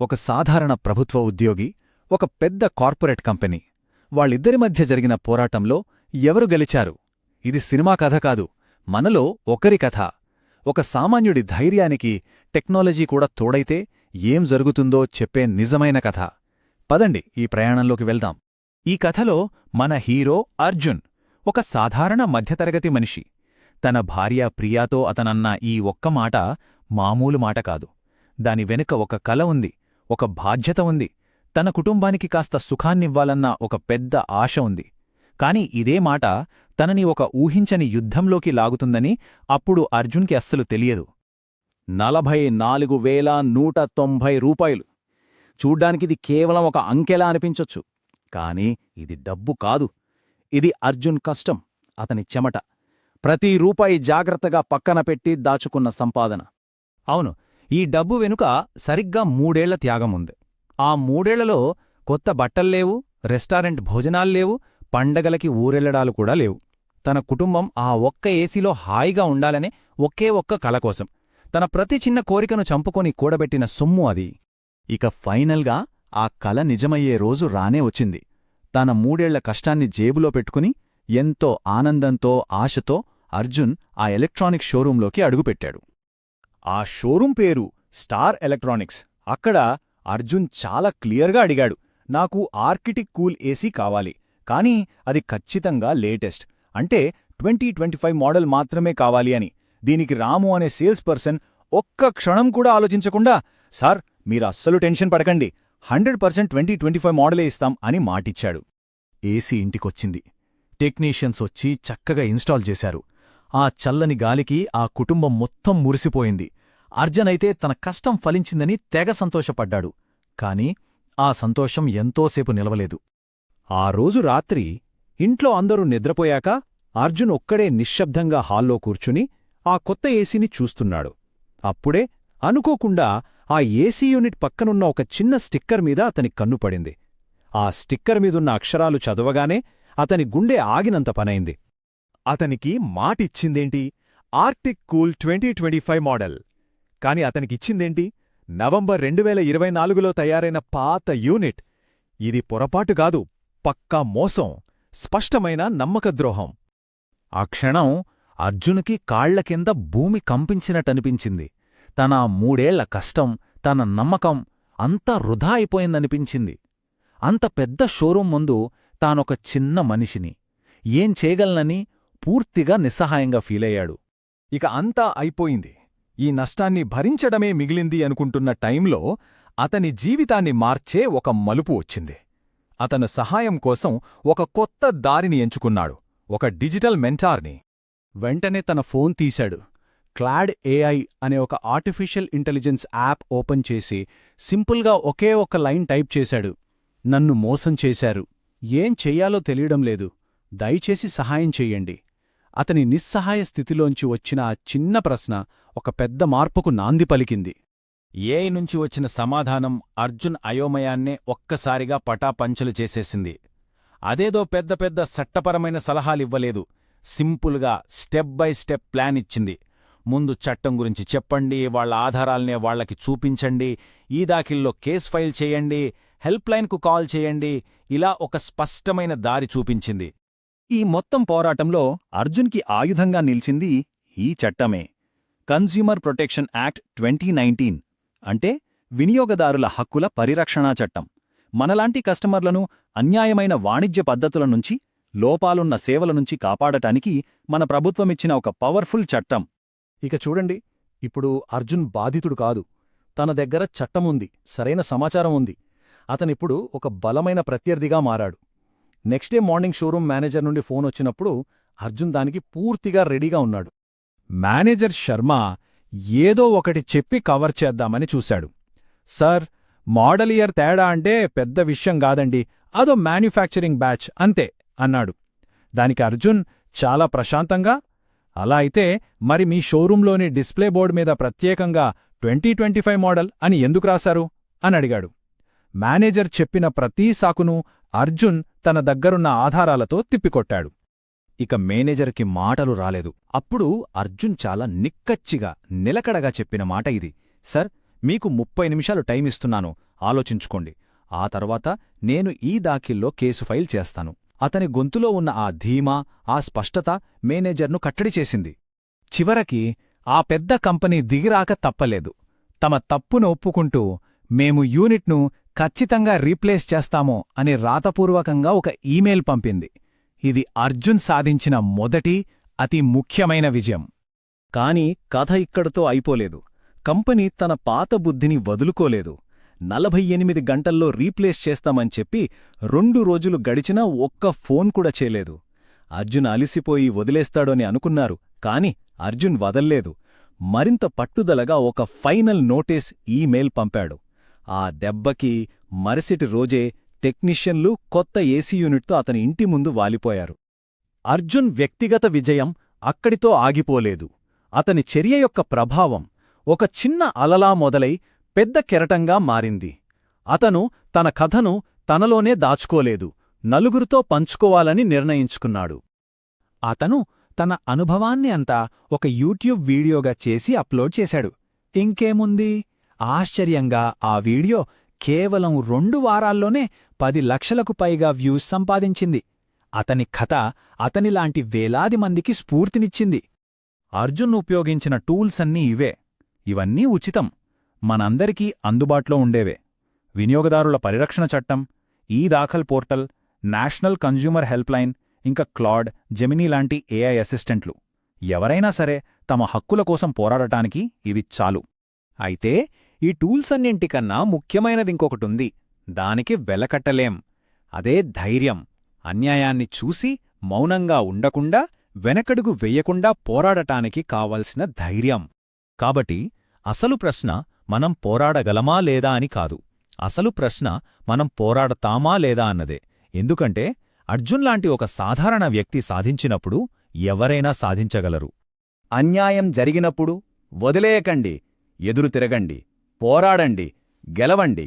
ఒక సాధారణ ప్రభుత్వ ఉద్యోగి, ఒక పెద్ద కార్పొరేట్ కంపెనీ. వాళ్ళిద్దరి మధ్య జరిగిన పోరాటంలో ఎవరు గెలిచారు? ఇది సినిమా కథ కాదు, మనలో ఒకరి కథ. ఒక సామాన్యుడి ధైర్యానికి టెక్నాలజీ కూడా తోడైతే ఏం జరుగుతుందో చెప్పే నిజమైన కథ. పదండి ఈ ప్రయాణంలోకి వెళ్దాం. ఈ కథలో మన హీరో అర్జున్ ఒక సాధారణ మధ్యతరగతి మనిషి. తన భార్య ప్రియాతో అతనన్న ఈ ఒక్క మాట మామూలు మాట కాదు. దాని వెనుక ఒక కల ఉంది, ఒక బాధ్యత ఉంది, తన కుటుంబానికి కాస్త సుఖాన్నివ్వాలన్న ఒక పెద్ద ఆశ ఉంది. కాని ఇదే మాట తనని ఒక ఊహించని యుద్ధంలోకి లాగుతుందని అప్పుడు అర్జున్కి అస్సలు తెలియదు. 44,190 రూపాయలు. చూడ్డానికిది కేవలం ఒక అంకెలా అనిపించొచ్చు, కాని ఇది డబ్బు కాదు. ఇది అర్జున్ కష్టం, అతని చెమట, ప్రతి రూపాయి జాగ్రత్తగా పక్కన పెట్టి దాచుకున్న సంపాదన. అవును, ఈ డబ్బు వెనుక సరిగ్గా 3 ఏళ్ల త్యాగముంది. ఆ 3 ఏళ్లలో కొత్త బట్టల్లేవు, రెస్టారెంట్ భోజనాల్లేవు, పండగలకి ఊరెళ్లడాలు కూడా లేవు. తన కుటుంబం ఆ ఒక్క ఏసీలో హాయిగా ఉండాలనే ఒకే ఒక్క కల కోసం తన ప్రతి చిన్న కోరికను చంపుకొని కూడబెట్టిన సొమ్ము అది. ఇక ఫైనల్గా ఆ కల నిజమయ్యే రోజు రానే వచ్చింది. తన 3 ఏళ్ల కష్టాన్ని జేబులో పెట్టుకుని ఎంతో ఆనందంతో, ఆశతో అర్జున్ ఆ ఎలక్ట్రానిక్ షోరూంలోకి అడుగుపెట్టాడు. ఆ షోరూం పేరు స్టార్ ఎలక్ట్రానిక్స్. అక్కడ అర్జున్ చాలా క్లియర్గా అడిగాడు, నాకు ఆర్కిటిక్ కూల్ ఏసీ కావాలి, కానీ అది ఖచ్చితంగా లేటెస్ట్, అంటే 2025 మోడల్ మాత్రమే కావాలి అని. దీనికి రాము అనే సేల్స్ పర్సన్ ఒక్క క్షణం కూడా ఆలోచించకుండా, సార్ మీరు అస్సలు టెన్షన్ పడకండి, 100% 2025 మోడలే ఇస్తాం అని మాటిచ్చాడు. ఏసీ ఇంటికొచ్చింది. టెక్నీషియన్స్ వచ్చి చక్కగా ఇన్స్టాల్ చేశారు. ఆ చల్లని గాలికి ఆ కుటుంబం మొత్తం మురిసిపోయింది. అర్జున్ తన కష్టం ఫలించిందని తెగ సంతోషపడ్డాడు. కాని ఆ సంతోషం ఎంతోసేపు నిలవలేదు. ఆ రోజు రాత్రి ఇంట్లో అందరూ నిద్రపోయాక అర్జున్ ఒక్కడే నిశ్శబ్దంగా హాల్లో కూర్చుని ఆ కొత్త ఏసీని చూస్తున్నాడు. అప్పుడే అనుకోకుండా ఆ ఏసీ యూనిట్ పక్కనున్న ఒక చిన్న స్టిక్కర్ మీద అతని కన్నుపడింది. ఆ స్టిక్కర్ మీదున్న అక్షరాలు చదవగానే అతని గుండె ఆగినంత పనైంది. అతనికి మాటిచ్చిందేంటి? Arctic cool 2025 model. కాని అతనికిచ్చిందేంటి? నవంబర్ 2024లో తయారైన పాత యూనిట్. ఇది పొరపాటుగాదు, పక్కా మోసం, స్పష్టమైన నమ్మకద్రోహం. ఆ క్షణం అర్జున్కి కాళ్ల కింద భూమి కంపించినట్టనిపించింది. తన 3 ఏళ్ల కష్టం, తన నమ్మకం అంతా వృధా అయిపోయిందనిపించింది. అంత పెద్ద షోరూం ముందు తానొక చిన్న మనిషిని, ఏం చేయగలనని పూర్తిగా నిస్సహాయంగా ఫీలయ్యాడు. ఇక అంతా అయిపోయింది, ఈ నష్టాన్ని భరించడమే మిగిలింది అనుకుంటున్న టైంలో అతని జీవితాన్ని మార్చే ఒక మలుపు వచ్చింది. అతను సహాయం కోసం ఒక కొత్త దారిని ఎంచుకున్నాడు, ఒక డిజిటల్ మెంటార్ని. వెంటనే తన ఫోన్ తీశాడు. క్లాడ్ ఏఐ అనే ఒక ఆర్టిఫిషియల్ ఇంటెలిజెన్స్ యాప్ ఓపెన్ చేసి సింపుల్గా ఒకే ఒక్క లైన్ టైప్ చేశాడు. నన్ను మోసం చేశారు, ఏం చెయ్యాలో తెలియడం లేదు, దయచేసి సహాయం చెయ్యండి. అతని నిస్సహాయ స్థితిలోంచి వచ్చిన ఆ చిన్న ప్రశ్న ఒక పెద్ద మార్పుకు నాంది పలికింది. ఏఐ నుంచి వచ్చిన సమాధానం అర్జున్ అయోమయాన్నే ఒక్కసారిగా పటాపంచలు చేసేసింది. అదేదో పెద్ద పెద్ద చట్టపరమైన సలహాలివ్వలేదు, సింపుల్గా స్టెప్ బై స్టెప్ ప్లాన్ ఇచ్చింది. ముందు చట్టం గురించి చెప్పండి, వాళ్ల ఆధారాల్నే వాళ్లకి చూపించండి, ఈ దాఖిల్లో కేస్ ఫైల్ చేయండి, హెల్ప్లైన్కు కాల్ చేయండి, ఇలా ఒక స్పష్టమైన దారి చూపించింది. ఈ మొత్తం పోరాటంలో అర్జున్కి ఆయుధంగా నిలిచింది ఈ చట్టమే, కన్స్యూమర్ ప్రొటెక్షన్ యాక్ట్ 2019, అంటే వినియోగదారుల హక్కుల పరిరక్షణా చట్టం. మనలాంటి కస్టమర్లను అన్యాయమైన వాణిజ్య పద్ధతుల నుంచి, లోపాలున్న సేవల నుంచి కాపాడటానికి మన ప్రభుత్వమిచ్చిన ఒక పవర్ఫుల్ చట్టం. ఇక చూడండి, ఇప్పుడు అర్జున్ బాధితుడు కాదు, తన దగ్గర చట్టముంది, సరైన సమాచారం ఉంది. అతనిప్పుడు ఒక బలమైన ప్రత్యర్థిగా మారాడు. Next day morning showroom manager నుండి ఫోన్ వచ్చినప్పుడు అర్జున్ దానికి పూర్తిగా రెడీగా ఉన్నాడు. మేనేజర్ శర్మ ఏదో ఒకటి చెప్పి కవర్ చేద్దామని చూశాడు. సార్, మోడల్ ఇయర్ తేడా అంటే పెద్ద విషయం కాదండి, అదో మ్యానుఫ్యాక్చరింగ్ బ్యాచ్ అంతే అన్నాడు. దానికి అర్జున్ చాలా ప్రశాంతంగా, అలా అయితే మరి మీ షోరూంలోని డిస్ప్లే బోర్డు మీద ప్రత్యేకంగా 2025 మోడల్ అని ఎందుకు రాశారు అని అడిగాడు. మేనేజర్ చెప్పిన ప్రతీ సాకును అర్జున్ తన దగ్గరున్న ఆధారాలతో తిప్పికొట్టాడు. ఇక మేనేజర్కి మాటలు రాలేదు. అప్పుడు అర్జున్ చాలా నిక్కచ్చిగా, నిలకడగా చెప్పిన మాట ఇది, సార్, మీకు 30 నిమిషాలు టైమిస్తున్నాను, ఆలోచించుకోండి. ఆ తర్వాత నేను ఈ దాఖిల్లో కేసు ఫైల్ చేస్తాను. అతని గొంతులో ఉన్న ఆ ధీమా, ఆ స్పష్టత మేనేజర్ను కట్టడి చేసింది. చివరికి ఆ పెద్ద కంపెనీ దిగిరాక తప్పలేదు. తమ తప్పును ఒప్పుకుంటూ మేము యూనిట్ను ఖచ్చితంగా రీప్లేస్ చేస్తాము అని రాతపూర్వకంగా ఒక ఈమెయిల్ పంపింది. ఇది అర్జున్ సాధించిన మొదటి, అతి ముఖ్యమైన విజయం. కాని కథ ఇక్కడితో అయిపోలేదు. కంపెనీ తన పాత బుద్ధిని వదులుకోలేదు. 48 గంటల్లో రీప్లేస్ చేస్తామని చెప్పి 2 రోజులు గడిచినా ఒక్క ఫోన్ కూడా చేయలేదు. అర్జున్ అలిసిపోయి వదిలేస్తాడని అనుకున్నారు, కాని అర్జున్ వదల్లేదు. మరింత పట్టుదలగా ఒక ఫైనల్ నోటీస్ ఈమెయిల్ పంపాడు. ఆ దెబ్బకి మరుసటి రోజే టెక్నీషియన్లు కొత్త ఏసీ యూనిట్తో అతని ఇంటి ముందు వాలిపోయారు. అర్జున్ వ్యక్తిగత విజయం అక్కడితో ఆగిపోలేదు. అతని చర్య యొక్క ప్రభావం ఒక చిన్న అలలా మొదలై పెద్ద కెరటంగా మారింది. అతను తన కథను తనలోనే దాచుకోలేదు, నలుగురితో పంచుకోవాలని నిర్ణయించుకున్నాడు. అతను తన అనుభవాన్ని అంతా ఒక యూట్యూబ్ వీడియోగా చేసి అప్లోడ్ చేశాడు. ఇంకేముంది, ఆశ్చర్యంగా ఆ వీడియో కేవలం 2 వారాల్లోనే 10 లక్షలకు పైగా వ్యూస్ సంపాదించింది. అతని కథ అతనిలాంటి వేలాది మందికి స్ఫూర్తినిచ్చింది. అర్జున్ ఉపయోగించిన టూల్స్ అన్నీ ఇవే. ఇవన్నీ ఉచితం, మనందరికీ అందుబాటులో ఉండేవే. వినియోగదారుల పరిరక్షణ చట్టం, ఈ దాఖల్ పోర్టల్, నేషనల్ కన్జ్యూమర్ హెల్ప్లైన్, ఇంకా క్లాడ్, జెమినీ లాంటి ఏఐ అసిస్టెంట్లు. ఎవరైనా సరే తమ హక్కుల కోసం పోరాడటానికి ఇవి చాలు. అయితే ఈ టూల్స్ అన్నింటికన్నా ముఖ్యమైనదింకొకటుంది. దానికి వెలకట్టలేం. అదే ధైర్యం. అన్యాయాన్ని చూసి మౌనంగా ఉండకుండా, వెనకడుగు వెయ్యకుండా పోరాడటానికి కావలసిన ధైర్యం. కాబట్టి అసలు ప్రశ్న మనం పోరాడగలమా లేదా అని కాదు. అసలు ప్రశ్న మనం పోరాడతామా లేదా అన్నదే. ఎందుకంటే అర్జున్ లాంటి ఒక సాధారణ వ్యక్తి సాధించినప్పుడు ఎవరైనా సాధించగలరు. అన్యాయం జరిగినప్పుడు వదిలేయకండి, ఎదురు తిరగండి, పోరాడండి, గెలవండి.